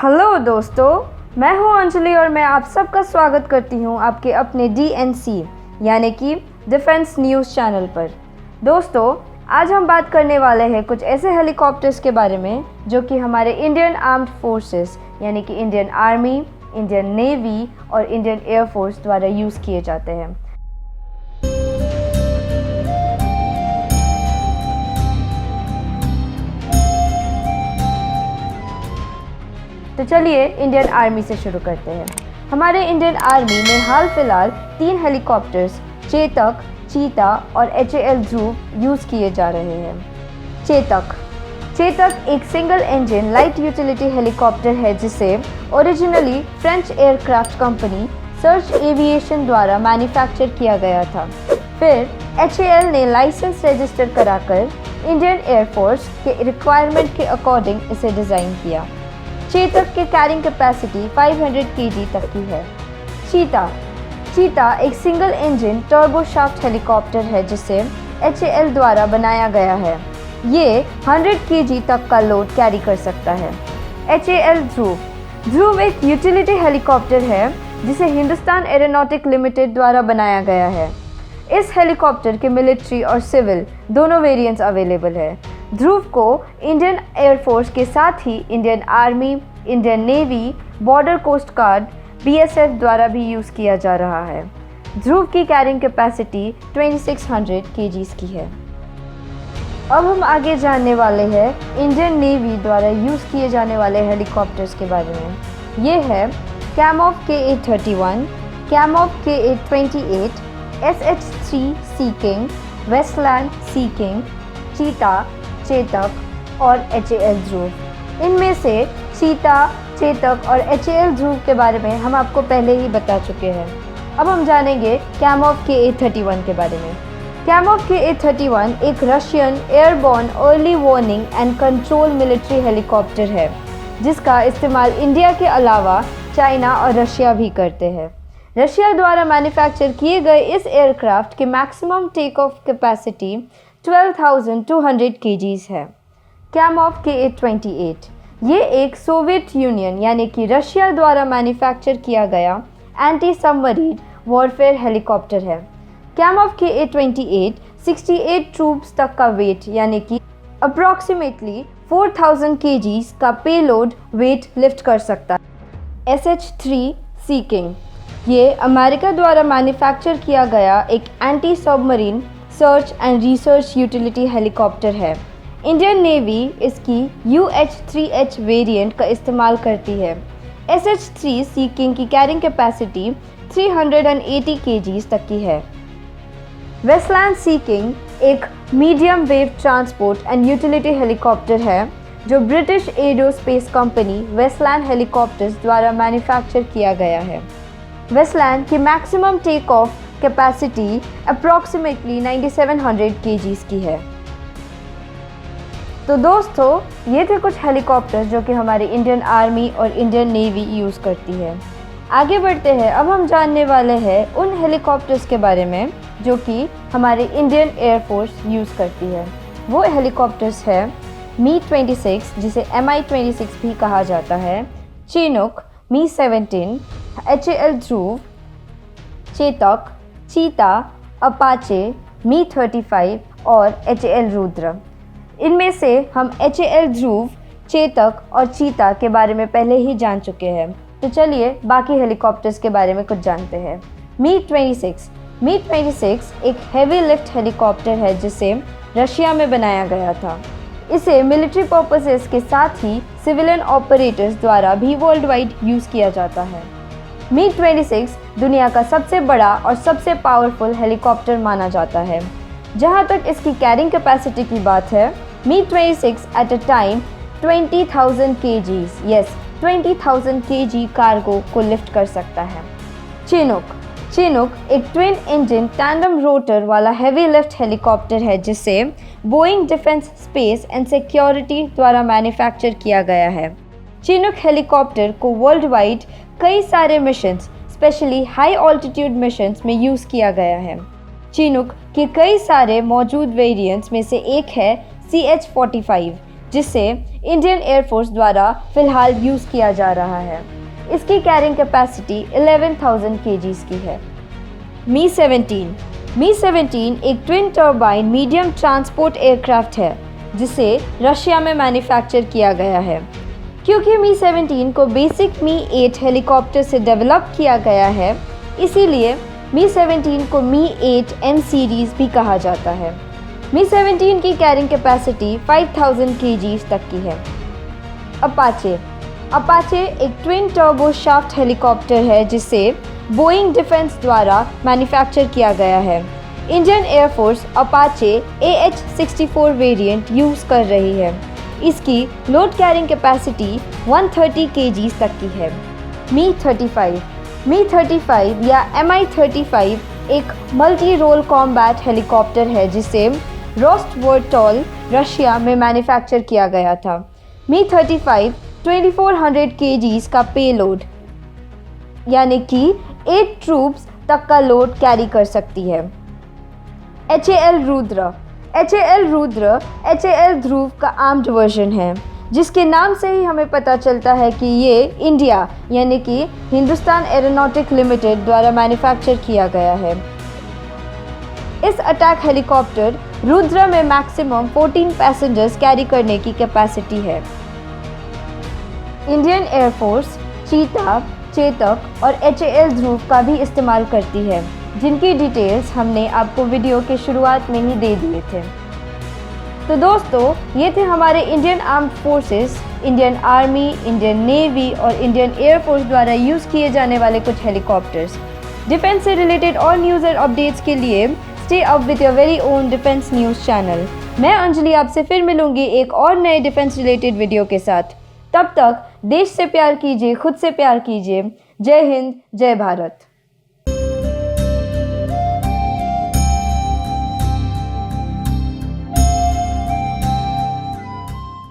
Hello दोस्तों, मैं हूं अंजलि और मैं आप सबका स्वागत करती हूं आपके अपने DNC यानी कि डिफेंस न्यूज़ चैनल पर। दोस्तों, आज हम बात करने वाले हैं कुछ ऐसे हेलीकॉप्टर्स के बारे में जो कि हमारे इंडियन आर्म्ड फोर्सेस यानी कि इंडियन आर्मी, इंडियन नेवी और इंडियन एयरफोर्स द्वारा यूज़ किए जाते हैं। तो चलिए इंडियन आर्मी से शुरू करते हैं। हमारे इंडियन आर्मी में हाल फिलहाल 3 हेलीकॉप्टर्स चेतक, चीता और HAL ध्रुव यूज़ किए जा रहे हैं। चेतक एक single engine light utility helicopter है जिसे originally French aircraft company surge aviation द्वारा मैन्युफैक्चर किया गया था। फिर HAL ने लाइसेंस रजिस्टर कराकर इंडियन एयरफोर्स के रिक्वायरमेंट के अकॉर्डिंग इसे डिज़ाइन किया। चेतक के कैरिंग कैपेसिटी 500 kg तक की है। चीता एक सिंगल इंजन टर्बोशाफ्ट हेलीकॉप्टर है जिसे HAL द्वारा बनाया गया है। ये 100 kg तक का लोड कैरी कर सकता है। HAL ध्रुव एक यूटिलिटी हेलीकॉप्टर है जिसे हिंदुस्तान एरोनॉटिक लिमिटेड द्वारा बनाया गया है। इस हेलीकॉप्टर के मिलिट्री और सिविल दोनों वेरिएंट्स अवेलेबल है। ध्रुव को इंडियन एयरफोर्स के साथ ही Indian army, Indian navy, border coast guard, BSF द्वारा भी यूज़ किया जा रहा है। ध्रुव की कैरिंग कैपेसिटी 2600 kg की है। अब हम आगे जानने वाले हैं इंडियन नेवी द्वारा यूज़ किए जाने वाले हेलीकॉप्टर्स के बारे में। ये है कैमॉफ KA-31, कैमॉफ KA-28, SH-3 सी किंग, वेस्टलैंड सी किंग, चीता, चेतक और HAL ध्रुव। इनमें से चीता, चेतक और HAL ध्रुव के बारे में हम आपको पहले ही बता चुके हैं। अब हम जानेंगे कैमॉफ KA-31 के बारे में। कैमॉफ KA-31 एक Russian airborne early warning and control military helicopter है जिसका इस्तेमाल इंडिया के अलावा चाइना और रशिया भी करते हैं। रशिया द्वारा मैन्युफैक्चर किए गए इस एयरक्राफ्ट की maximum take off capacity 12,200 kg है। कैमॉफ KA-28 ये एक सोवियत यूनियन यानी कि रशिया द्वारा मैन्युफैक्चर किया गया एंटी सबमरीन वॉरफेयर हेलीकॉप्टर है। कैमॉफ KA-28 68 ट्रूप्स तक का वेट यानी कि अप्रॉक्सीमेटली 4000 kg का पेलोड वेट लिफ्ट कर सकता है। SH-3 सी किंग ये अमेरिका द्वारा मैन्युफैक्चर किया गया एक anti submarine search and research utility helicopter है। इंडियन नेवी इसकी UH-3H वेरिएंट का इस्तेमाल करती है। SH-3 सी किंग की कैरिंग कैपेसिटी 380 kg तक की है। वेस्टलैंड सी किंग एक medium wave transport and utility helicopter है जो British aerospace company Westland helicopters द्वारा मैन्युफैक्चर किया गया है। वेस्टलैंड की maximum take off capacity approximately 9700 kg की है। तो दोस्तों, ये थे कुछ हेलीकॉप्टर्स जो कि हमारी इंडियन आर्मी और इंडियन नेवी यूज़ करती है। आगे बढ़ते हैं। अब हम जानने वाले हैं उन हेलीकॉप्टर्स के बारे में जो कि हमारी इंडियन एयरफोर्स यूज़ करती है। वो हेलीकॉप्टर्स है Mi-26 जिसे Mi-26 भी कहा जाता है, चिनूक, Mi-17, HAL ध्रुव, चेतक, चीता, अपाचे, Mi-35 और HAL रुद्र। इनमें से हम HAL ध्रुव, चेतक और चीता के बारे में पहले ही जान चुके हैं। तो चलिए बाकी हेलीकॉप्टर्स के बारे में कुछ जानते हैं। Mi-26 एक हेवी लिफ्ट हेलीकॉप्टर है जिसे रशिया में बनाया गया था। इसे मिलिट्री पर्पसेस के साथ ही सिविलियन ऑपरेटर्स द्वारा भी वर्ल्ड वाइड यूज़ किया जाता है। Mi-26 दुनिया का सबसे बड़ा और सबसे पावरफुल हेलीकॉप्टर माना जाता है। जहां तक इसकी कैरिंग कैपेसिटी की बात है, Mi-26 at a time 20,000 kg 20,000 kg cargo को लिफ्ट कर सकता है। चिनूक एक ट्विन इंजन टैंडम रोटर वाला हेवी लिफ्ट हेलीकॉप्टर है जिसे Boeing defence space and security द्वारा मैन्युफैक्चर किया गया है। चिनूक हेलीकॉप्टर को वर्ल्ड वाइड कई सारे missions, specially high altitude missions में यूज़ किया गया है। चिनूक के कई सारे मौजूद वेरिएंट्स में से एक है CH-45 जिसे इंडियन एयरफोर्स द्वारा फ़िलहाल यूज़ किया जा रहा है। इसकी कैरिंग कैपेसिटी 11,000 kgs की है। मी-17 एक twin turbine medium transport aircraft है जिसे रशिया में मैन्युफैक्चर किया गया है। क्योंकि मी-17 को बेसिक मी-8 हेलीकॉप्टर से डेवलप किया गया है, इसीलिए मी-17 को मी-8 एन सीरीज़ भी कहा जाता है। मी-17 की कैरिंग कैपेसिटी 5,000 kgs तक की है। अपाचे एक ट्विन टर्बो शाफ्ट हेलीकॉप्टर है जिसे बोइंग डिफेंस द्वारा मैन्युफैक्चर किया गया है। Indian air force Apache AH-64 variant use कर रही है। इसकी लोड कैरिंग कैपेसिटी 130 kgs तक की है। मी-35 या Mi-35 एक मल्टी रोल कॉम्बैट हेलीकॉप्टर है जिसे रोस्टवर्टॉल रशिया में मैन्युफैक्चर किया गया था। मी-35 2400 kgs का पेलोड यानी कि 8 ट्रूप्स तक का लोड कैरी कर सकती है। HAL रुद्र ध्रुव का आर्म्ड वर्जन है, जिसके नाम से ही हमें पता चलता है कि ये इंडिया यानी कि हिंदुस्तान एरोनॉटिक लिमिटेड द्वारा मैन्युफैक्चर किया गया है। इस अटैक हेलीकॉप्टर रुद्र में मैक्सिमम 14 पैसेंजर्स कैरी करने की कैपेसिटी है। इंडियन एयरफोर्स चीता, चेतक और HAL ध्रुव का भी इस्तेमाल करती है, जिनकी डिटेल्स हमने आपको वीडियो के शुरुआत में ही दे दिए थे। तो दोस्तों, ये थे हमारे Indian armed forces, Indian army, Indian navy और इंडियन एयरफोर्स द्वारा यूज़ किए जाने वाले कुछ हेलीकॉप्टर्स। डिफेंस से रिलेटेड और न्यूज़ और अपडेट्स के लिए stay up with your very own defence news channel. मैं अंजलि आपसे फिर मिलूंगी एक और नए डिफेंस रिलेटेड वीडियो के साथ। तब तक देश से प्यार कीजिए, खुद से प्यार कीजिए। जय हिंद, जय भारत।